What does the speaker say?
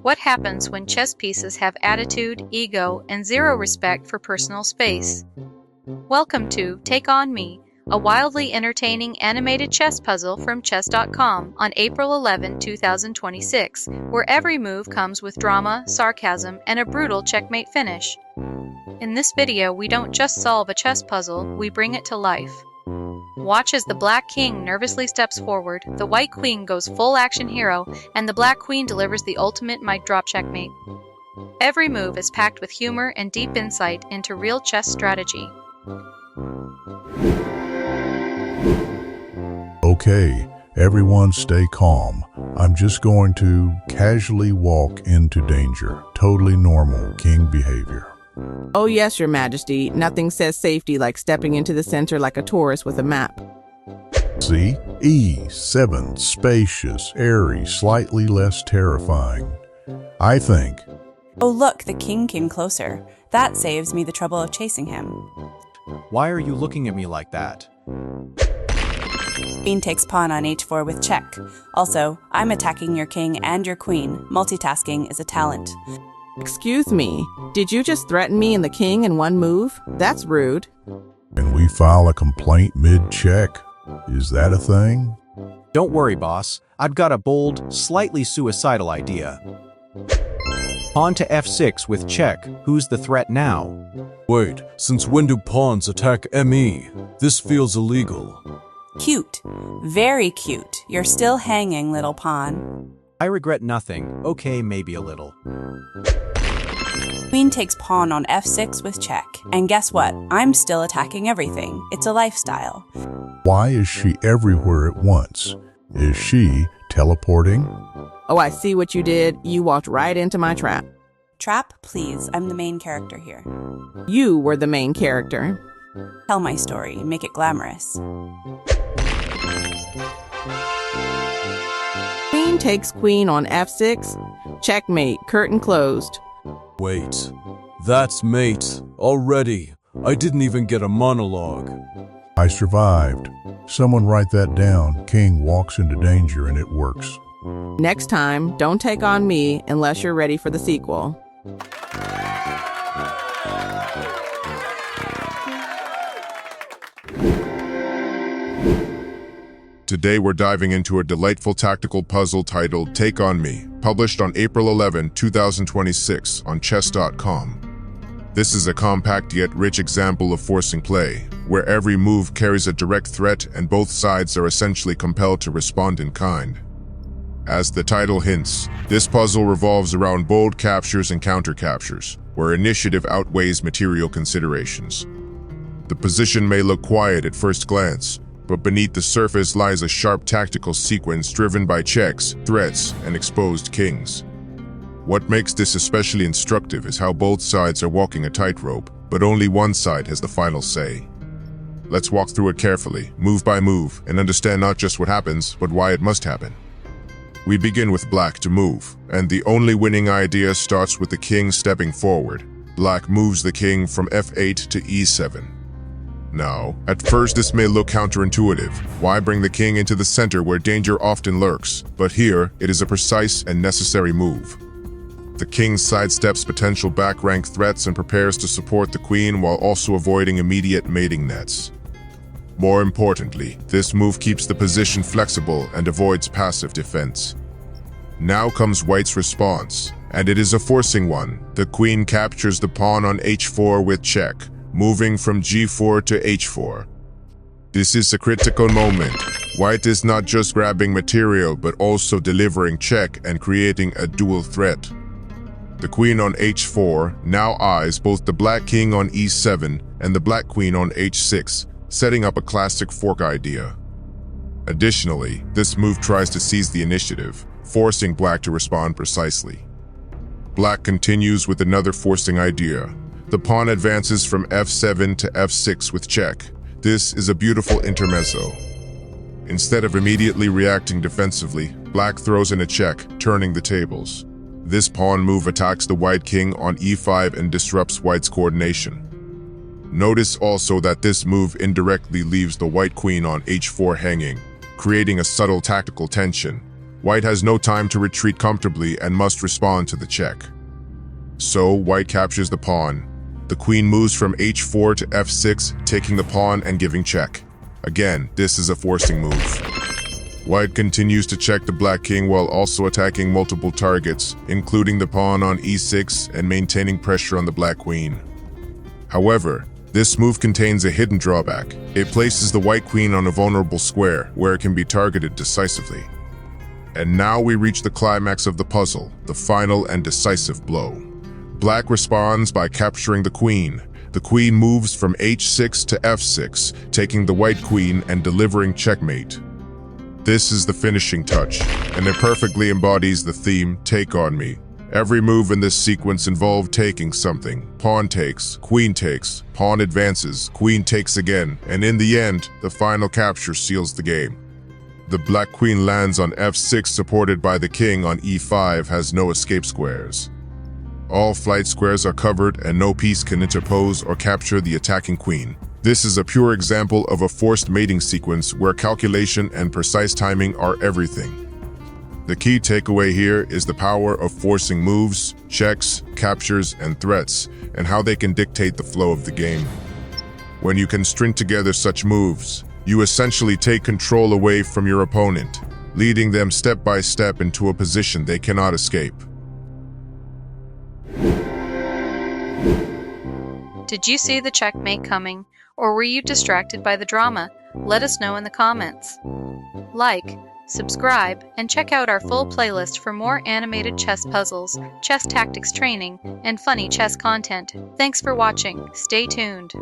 What happens when chess pieces have attitude, ego, and zero respect for personal space? Welcome to Take On Me, a wildly entertaining animated chess puzzle from chess.com on April 11, 2026, where every move comes with drama, sarcasm, and a brutal checkmate finish. In this video, we don't just solve a chess puzzle, we bring it to life. Watch as the Black King nervously steps forward, the White Queen goes full action hero, and the Black Queen delivers the ultimate mic drop checkmate. Every move is packed with humor and deep insight into real chess strategy. Okay, everyone stay calm. I'm just going to casually walk into danger. Totally normal king behavior. Oh yes, your majesty. Nothing says safety like stepping into the center like a tourist with a map. See? E7, spacious, airy, slightly less terrifying. I think. Oh look, the king came closer. That saves me the trouble of chasing him. Why are you looking at me like that? Queen takes pawn on h4 with check. Also, I'm attacking your king and your queen. Multitasking is a talent. Excuse me, did you just threaten me and the king in one move? That's rude. Can we file a complaint mid-check? Is that a thing? Don't worry, boss. I've got a bold, slightly suicidal idea. Pawn to f6 with check. Who's the threat now? Wait, since when do pawns attack ME? This feels illegal. Cute. Very cute. You're still hanging, little pawn. I regret nothing. Okay, maybe a little. Queen takes pawn on f6 with check. And guess what? I'm still attacking everything. It's a lifestyle. Why is she everywhere at once? Is she teleporting? Oh, I see what you did. You walked right into my trap. Trap, please. I'm the main character here. You were the main character. Tell my story. Make it glamorous. Queen takes queen on f6. Checkmate. Curtain closed. Wait, that's mate. Already. I didn't even get a monologue. I survived. Someone write that down. King walks into danger and it works. Next time, don't take on me unless you're ready for the sequel. Today we're diving into a delightful tactical puzzle titled Take On Me, published on April 11, 2026 on chess.com. This is a compact yet rich example of forcing play, where every move carries a direct threat and both sides are essentially compelled to respond in kind. As the title hints, this puzzle revolves around bold captures and counter captures, where initiative outweighs material considerations. The position may look quiet at first glance, but beneath the surface lies a sharp tactical sequence driven by checks, threats, and exposed kings. What makes this especially instructive is how both sides are walking a tightrope, but only one side has the final say. Let's walk through it carefully, move by move, and understand not just what happens, but why it must happen. We begin with Black to move, and the only winning idea starts with the king stepping forward. Black moves the king from f8 to e7. Now, at first this may look counterintuitive. Why bring the king into the center where danger often lurks? But here, it is a precise and necessary move. The king sidesteps potential back rank threats and prepares to support the queen while also avoiding immediate mating nets. More importantly, this move keeps the position flexible and avoids passive defense. Now comes White's response, and it is a forcing one. The queen captures the pawn on h4 with check, moving from g4 to h4. This is a critical moment. White is not just grabbing material, but also delivering check and creating a dual threat. The queen on h4 now eyes both the black king on e7 and the black queen on h6, setting up a classic fork idea. Additionally, this move tries to seize the initiative, forcing Black to respond precisely. Black continues with another forcing idea. The pawn advances from f7 to f6 with check. This is a beautiful intermezzo. Instead of immediately reacting defensively, Black throws in a check, turning the tables. This pawn move attacks the white king on e5 and disrupts White's coordination. Notice also that this move indirectly leaves the white queen on h4 hanging, creating a subtle tactical tension. White has no time to retreat comfortably and must respond to the check. So, White captures the pawn. The queen moves from h4 to f6, taking the pawn and giving check. Again, this is a forcing move. White continues to check the black king while also attacking multiple targets, including the pawn on e6 and maintaining pressure on the black queen. However, this move contains a hidden drawback. It places the white queen on a vulnerable square where it can be targeted decisively. And now we reach the climax of the puzzle, the final and decisive blow. Black responds by capturing the queen. The queen moves from h6 to f6, taking the white queen and delivering checkmate. This is the finishing touch, and it perfectly embodies the theme, Take on Me. Every move in this sequence involved taking something. Pawn takes, queen takes, pawn advances, queen takes again, and in the end, the final capture seals the game. The black queen lands on f6 supported by the king on e5 has no escape squares. All flight squares are covered and no piece can interpose or capture the attacking queen. This is a pure example of a forced mating sequence where calculation and precise timing are everything. The key takeaway here is the power of forcing moves, checks, captures, and threats, and how they can dictate the flow of the game. When you can string together such moves, you essentially take control away from your opponent, leading them step by step into a position they cannot escape. Did you see the checkmate coming, or were you distracted by the drama? Let us know in the comments. Like, subscribe, and check out our full playlist for more animated chess puzzles, chess tactics training, and funny chess content. Thanks for watching. Stay tuned.